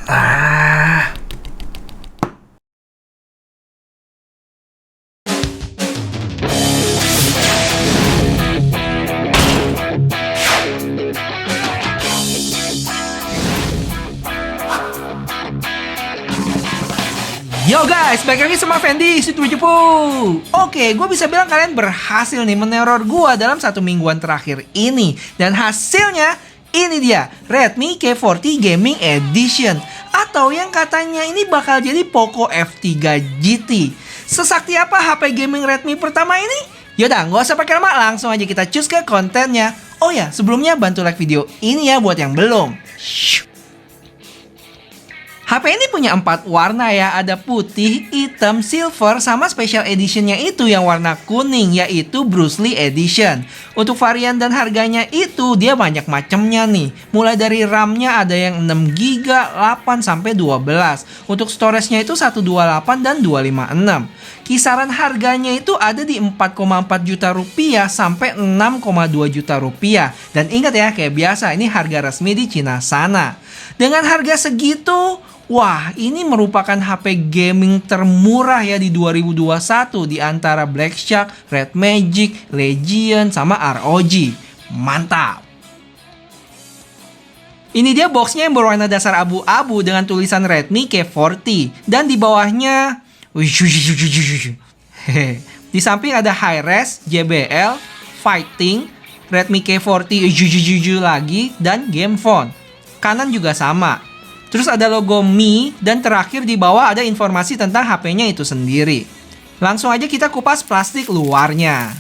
Ah. Yo guys, balik lagi sama Fendi, Situjupu. Oke, gue bisa bilang kalian berhasil nih meneror gue dalam 1 mingguan terakhir ini. Dan hasilnya, ini dia, Redmi K40 Gaming Edition. Atau yang katanya ini bakal jadi Poco F3 GT. Sesakti apa HP gaming Redmi pertama ini? Yaudah, gak usah pakai lama, langsung aja kita cus ke kontennya. Oh ya, sebelumnya bantu like video ini ya buat yang belum. HP ini punya 4 warna ya, ada putih, hitam, silver, sama special editionnya itu yang warna kuning, yaitu Bruce Lee Edition. Untuk varian dan harganya itu dia banyak macamnya nih, mulai dari RAM-nya ada yang 6GB, 8 sampai 12. Untuk storage-nya itu 128 dan 256. Kisaran harganya itu ada di 4,4 juta rupiah sampai 6,2 juta rupiah. Dan ingat ya, kayak biasa ini harga resmi di Cina sana. Dengan harga segitu, wah, ini merupakan HP gaming termurah ya di 2021 di antara Black Shark, Red Magic, Legion, sama ROG. Mantap! Ini dia boxnya yang berwarna dasar abu-abu dengan tulisan Redmi K40. Dan di bawahnya, di samping ada Hi-Res, JBL, Fighting, Redmi K40 lagi, dan Game Phone. Kanan juga sama. Terus ada logo Mi, dan terakhir di bawah ada informasi tentang HP-nya itu sendiri. Langsung aja kita kupas plastik luarnya.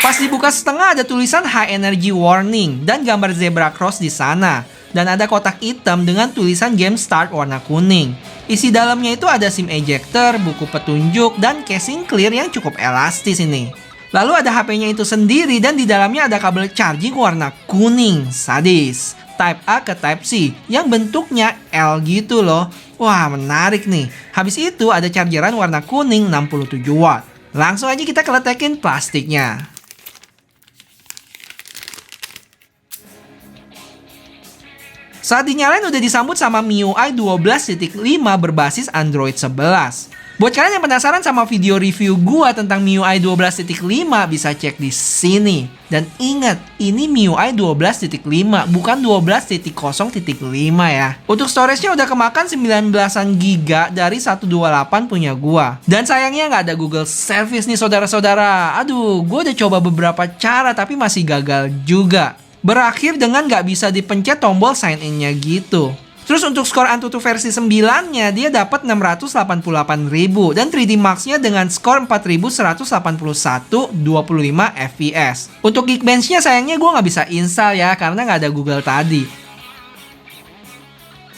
Pas dibuka setengah ada tulisan High Energy Warning dan gambar zebra cross di sana. Dan ada kotak hitam dengan tulisan Game Start warna kuning. Isi dalamnya itu ada SIM ejector, buku petunjuk, dan casing clear yang cukup elastis ini. Lalu ada HP-nya itu sendiri dan di dalamnya ada kabel charging warna kuning, sadis. Type A ke Type C yang bentuknya L gitu loh. Wah, menarik nih. Habis itu ada chargeran warna kuning 67 watt. Langsung aja kita keletekin plastiknya. Saat dinyalain udah disambut sama MIUI 12.5 berbasis Android 11. Buat kalian yang penasaran sama video review gua tentang MIUI 12.5 bisa cek di sini. Dan ingat, ini MIUI 12.5 bukan 12.0.5 ya. Untuk storage-nya udah kemakan 19an giga dari 128 punya gua. Dan sayangnya nggak ada Google Service nih saudara-saudara. Aduh, gua udah coba beberapa cara tapi masih gagal juga. Berakhir dengan nggak bisa dipencet tombol sign in-nya gitu. Terus untuk skor Antutu versi 9-nya dia dapat 688.000 dan 3D Max-nya dengan skor 4181 25 fps. Untuk Geekbench-nya sayangnya gue nggak bisa install ya karena nggak ada Google tadi.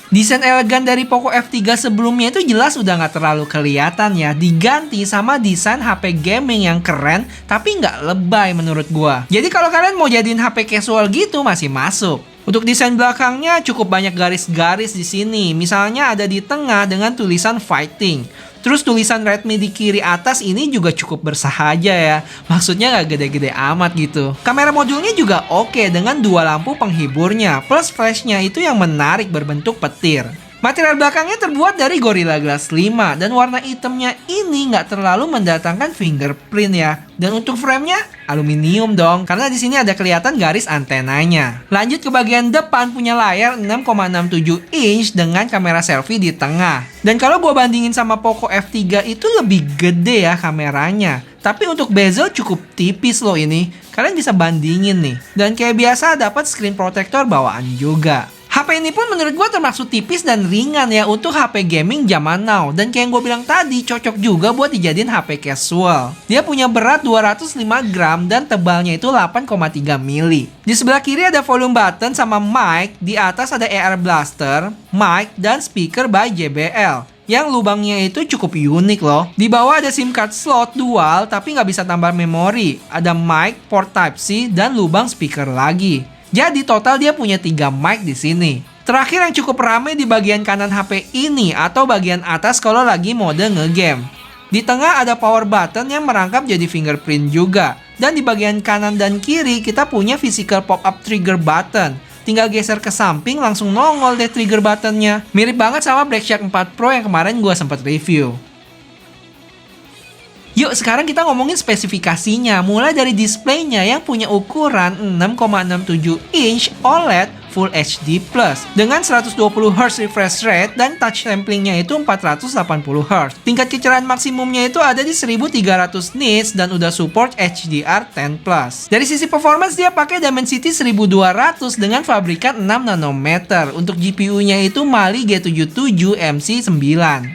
Desain elegan dari Poco F3 sebelumnya itu jelas udah nggak terlalu kelihatan ya. Diganti sama desain HP gaming yang keren tapi nggak lebay menurut gua. Jadi kalau kalian mau jadiin HP casual gitu masih masuk. Untuk desain belakangnya cukup banyak garis-garis di sini. Misalnya ada di tengah dengan tulisan Fighting. Terus tulisan Redmi di kiri atas ini juga cukup bersahaja ya. Maksudnya nggak gede-gede amat gitu. Kamera modulnya juga oke dengan 2 lampu penghiburnya. Plus flashnya itu yang menarik berbentuk petir. Material belakangnya terbuat dari Gorilla Glass 5 dan warna hitamnya ini nggak terlalu mendatangkan fingerprint ya. Dan untuk framenya aluminium dong, karena di sini ada kelihatan garis antenanya. Lanjut ke bagian depan punya layar 6,67 inch dengan kamera selfie di tengah. Dan kalau gua bandingin sama Poco F3 itu lebih gede ya kameranya. Tapi untuk bezel cukup tipis loh ini. Kalian bisa bandingin nih. Dan kayak biasa dapat screen protector bawaan juga. HP ini pun menurut gue termasuk tipis dan ringan ya untuk HP gaming zaman now. Dan kayak yang gue bilang tadi, cocok juga buat dijadiin HP casual. Dia punya berat 205 gram dan tebalnya itu 8,3 mili. Di sebelah kiri ada volume button sama mic. Di atas ada AR blaster, mic, dan speaker by JBL. Yang lubangnya itu cukup unik loh. Di bawah ada SIM card slot dual tapi nggak bisa tambah memori. Ada mic, port Type-C, dan lubang speaker lagi. Jadi total dia punya 3 mic di sini. Terakhir yang cukup ramai di bagian kanan HP ini atau bagian atas kalau lagi mode ngegame. Di tengah ada power button yang merangkap jadi fingerprint juga. Dan di bagian kanan dan kiri kita punya physical pop-up trigger button. Tinggal geser ke samping langsung nongol deh trigger buttonnya. Mirip banget sama Black Shark 4 Pro yang kemarin gue sempat review. Yuk sekarang kita ngomongin spesifikasinya. Mulai dari displaynya yang punya ukuran 6,67 inch OLED Full HD Plus dengan 120Hz refresh rate dan touch samplingnya itu 480Hz. Tingkat kecerahan maksimumnya itu ada di 1300 nits dan udah support HDR10+. Dari sisi performance dia pakai Dimensity 1200 dengan fabrikan 6 nanometer. Untuk GPU-nya itu Mali G77MC9,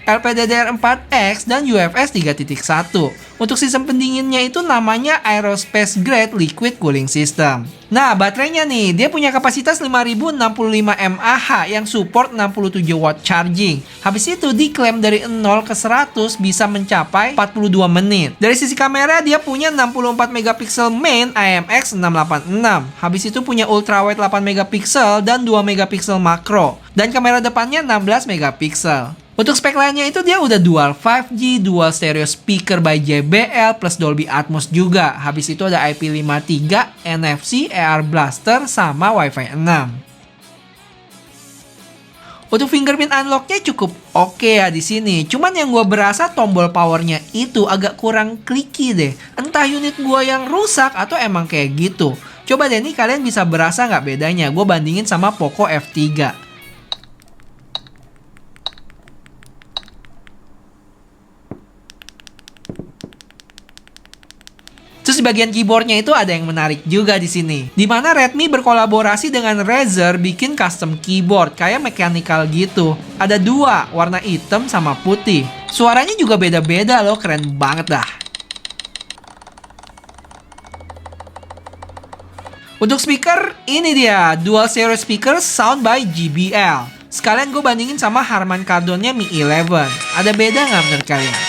LPDDR4X dan UFS 3.1. Untuk sistem pendinginnya itu namanya Aerospace Grade Liquid Cooling System. Nah, baterainya nih, dia punya kapasitas 5065 mAh yang support 67 watt charging. Habis itu diklaim dari 0 ke 100 bisa mencapai 42 menit. Dari sisi kamera dia punya 64 megapiksel main IMX686. Habis itu punya ultrawide 8 megapiksel dan 2 megapiksel makro. Dan kamera depannya 16 megapiksel. Untuk spek lainnya itu dia udah dual 5G, dual stereo speaker by JBL plus Dolby Atmos juga. Habis itu ada IP53, NFC, AR Blaster, sama Wi-Fi 6. Untuk fingerprint unlocknya cukup oke ya di sini. Cuman yang gue berasa tombol powernya itu agak kurang clicky deh. Entah unit gue yang rusak atau emang kayak gitu. Coba deh nih kalian bisa berasa nggak bedanya. Gue bandingin sama Poco F3. Terus di bagian keyboardnya itu ada yang menarik juga di sini. Di mana Redmi berkolaborasi dengan Razer bikin custom keyboard kayak mechanical gitu. Ada dua, warna hitam sama putih. Suaranya juga beda-beda loh, keren banget dah. Untuk speaker, ini dia, dual stereo speaker sound by JBL. Sekalian gue bandingin sama Harman Kardonnya Mi 11. Ada beda nggak menurut kalian?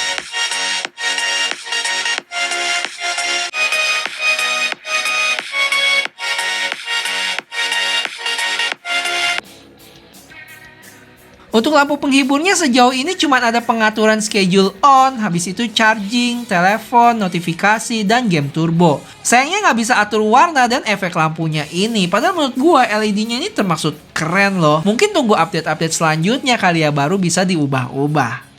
Untuk lampu penghiburnya sejauh ini cuma ada pengaturan schedule on, habis itu charging, telepon, notifikasi, dan game turbo. Sayangnya nggak bisa atur warna dan efek lampunya ini, padahal menurut gua LED-nya ini termasuk keren loh. Mungkin tunggu update-update selanjutnya kali ya baru bisa diubah-ubah.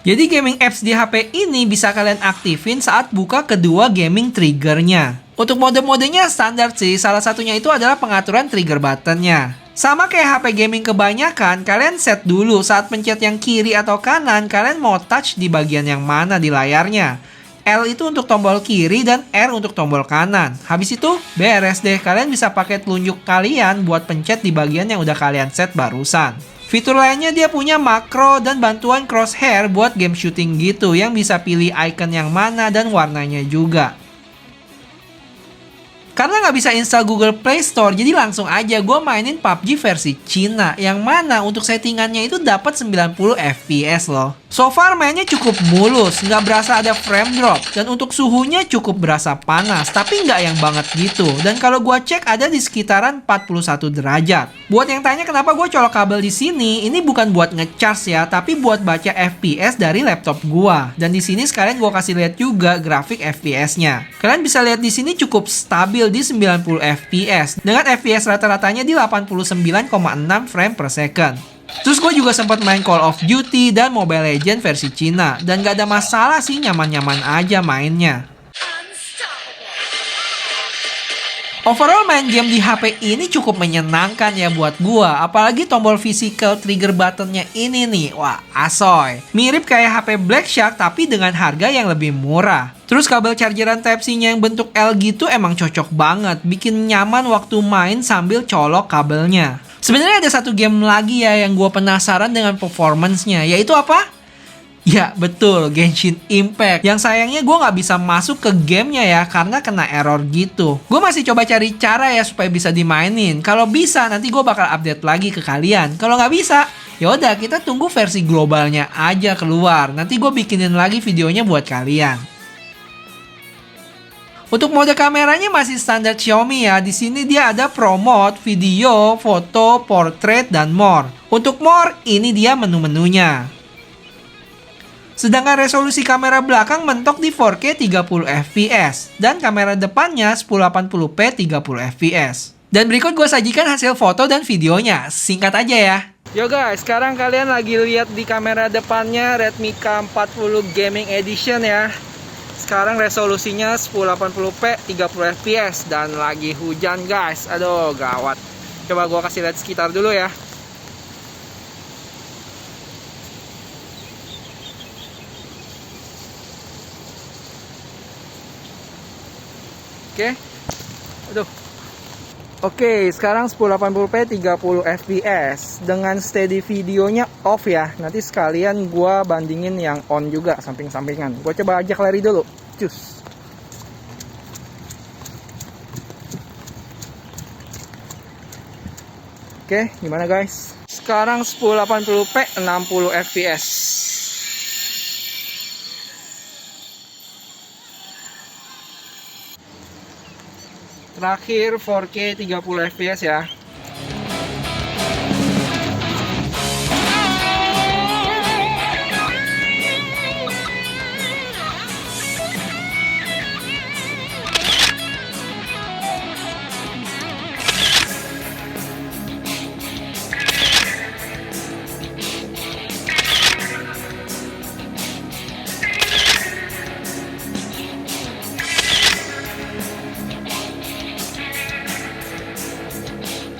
Jadi gaming apps di HP ini bisa kalian aktifin saat buka kedua gaming triggernya. Untuk mode-modenya standar sih, salah satunya itu adalah pengaturan trigger buttonnya. Sama kayak HP gaming kebanyakan, kalian set dulu saat pencet yang kiri atau kanan, kalian mau touch di bagian yang mana di layarnya. L itu untuk tombol kiri dan R untuk tombol kanan. Habis itu beres deh, kalian bisa pakai telunjuk kalian buat pencet di bagian yang udah kalian set barusan. Fitur lainnya dia punya makro dan bantuan crosshair buat game shooting gitu yang bisa pilih icon yang mana dan warnanya juga. Karena nggak bisa install Google Play Store, jadi langsung aja gue mainin PUBG versi Cina. Yang mana untuk settingannya itu dapat 90 FPS loh. So far mainnya cukup mulus, nggak berasa ada frame drop. Dan untuk suhunya cukup berasa panas, tapi nggak yang banget gitu. Dan kalau gue cek ada di sekitaran 41 derajat. Buat yang tanya kenapa gue colok kabel di sini, ini bukan buat ngecharge ya, tapi buat baca FPS dari laptop gue. Dan di sini sekalian gue kasih lihat juga grafik FPS-nya. Kalian bisa lihat di sini cukup stabil di 90 FPS dengan FPS rata-ratanya di 89,6 frame per second. Terus gue juga sempat main Call of Duty dan Mobile Legends versi Cina dan gak ada masalah sih, nyaman-nyaman aja mainnya. Overall main game di HP ini cukup menyenangkan ya buat gua. Apalagi tombol physical trigger buttonnya ini nih. Wah, asoy. Mirip kayak HP Black Shark tapi dengan harga yang lebih murah. Terus kabel chargeran Type-C-nya yang bentuk L gitu emang cocok banget. Bikin nyaman waktu main sambil colok kabelnya. Sebenarnya ada satu game lagi ya yang gua penasaran dengan performance-nya. Yaitu apa? Ya betul, Genshin Impact. Yang sayangnya gue gak bisa masuk ke gamenya ya karena kena error gitu. Gue masih coba cari cara ya supaya bisa dimainin. Kalau bisa nanti gue bakal update lagi ke kalian. Kalau gak bisa, yaudah kita tunggu versi globalnya aja keluar. Nanti gue bikinin lagi videonya buat kalian. Untuk mode kameranya masih standar Xiaomi ya. Di sini dia ada Pro Mode, Video, Foto, Portrait, dan More. Untuk More, ini dia menu-menunya. Sedangkan resolusi kamera belakang mentok di 4K 30 fps dan kamera depannya 1080p 30 fps. Dan berikut gue sajikan hasil foto dan videonya. Singkat aja ya. Yo guys, sekarang kalian lagi lihat di kamera depannya Redmi K40 Gaming Edition ya. Sekarang resolusinya 1080p 30 fps dan lagi hujan guys. Aduh, gawat. Coba gue kasih lihat sekitar dulu ya. Oke. Aduh. Oke, sekarang 1080p 30 fps dengan steady videonya off ya. Nanti sekalian gua bandingin yang on juga samping-sampingan. Gua coba ajak lari dulu. Cus. Oke, gimana guys? Sekarang 1080p 60 fps. Terakhir 4K 30 fps ya.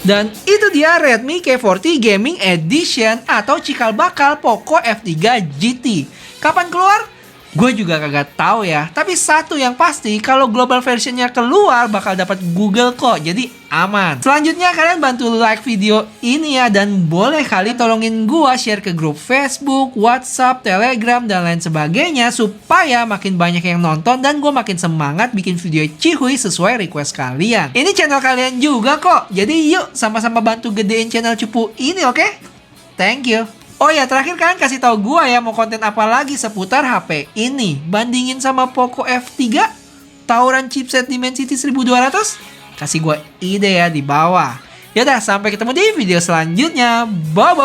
Dan itu dia Redmi K40 Gaming Edition atau cikal bakal Poco F3 GT. Kapan keluar? Gue juga kagak tahu ya. Tapi satu yang pasti, kalau global versionnya keluar bakal dapat Google kok. Jadi aman. Selanjutnya kalian bantu like video ini ya. Dan boleh kali tolongin gue share ke grup Facebook, WhatsApp, Telegram, dan lain sebagainya. Supaya makin banyak yang nonton dan gue makin semangat bikin video cihuy sesuai request kalian. Ini channel kalian juga kok. Jadi yuk sama-sama bantu gedein channel cupu ini, oke? Thank you. Oh ya, terakhir kalian kasih tahu gua ya mau konten apa lagi seputar HP ini. Bandingin sama Poco F3, tawuran chipset Dimensity 1200? Kasih gua ide ya di bawah. Yaudah, sampai ketemu di video selanjutnya. Bye-bye.